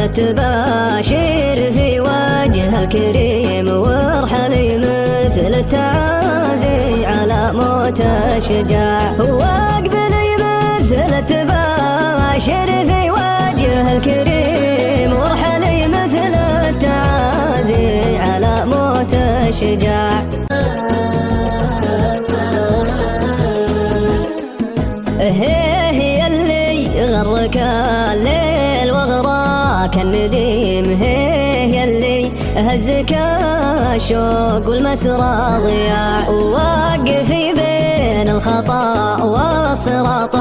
التباشير في وجه الكريم وارحلي مثل التعازي على موت الشجاع. واقبلي مثل التباشير في وجه الكريم وارحلي مثل التعازي على موت الشجاع. هي اللي غرك الليل وغراك النديم، هي اللي هزك الشوق والمسرى ضياع. ووقفي بين الخطا والصراط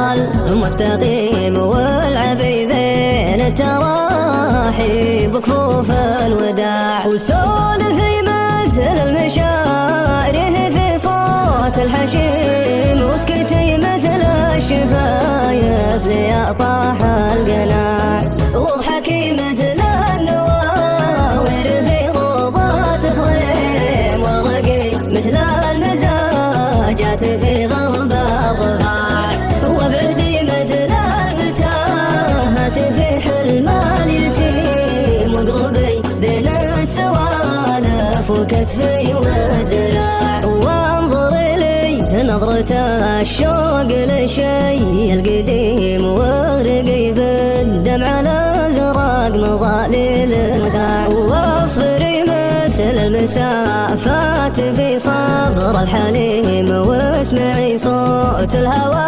المستقيم والعبي بين التراحي بكفوف الوداع. وسولفي مثل المشاعر في صوت الحشيم واسكتي مثل الشفايف ليطاح القناع. واضحكي مثل النواوير في روضات خضيم ورقي مثل المزاجات في غرب الظهار. وابعدي مثل المتاهات في حلم اليتيم واقربي بين السوالف وكتفي والدراع. وانظري لي نظرة الشوق للشي القديم واغرقي بالدمع الازرق مظاليل المساع. واصبري مثل المسافات في صبر الحليم واسمعي صوت الهوى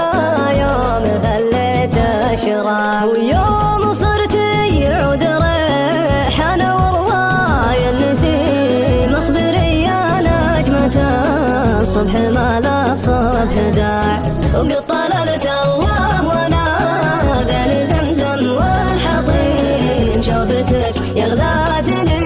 يوم فلت الشراع. ويوم صرتي يعود ريحنا والله النسيم اصبري يا نجمة الصبح ما لا الصبح داع. وقد طلبت الله ونادى زمزم والحطيم شوفتك يا غذاتني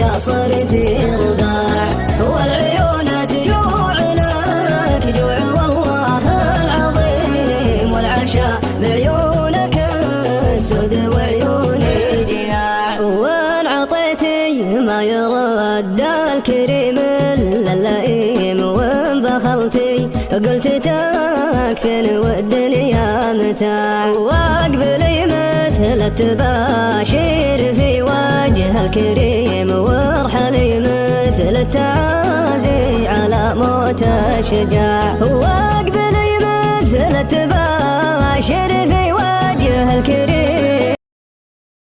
يا صرتي رضاع. والعيون تجوع لك جوع والله العظيم والعشاء بعيونك السود وعيوني جياع. وان عطيتي ما يرد الكريم الا اللئيم وان بخلتي قلت تكفن والدنيا متاع. واقبلي مثل التباشير في وجه الكريم وارحلي مثل التعازي على موت الشجاع.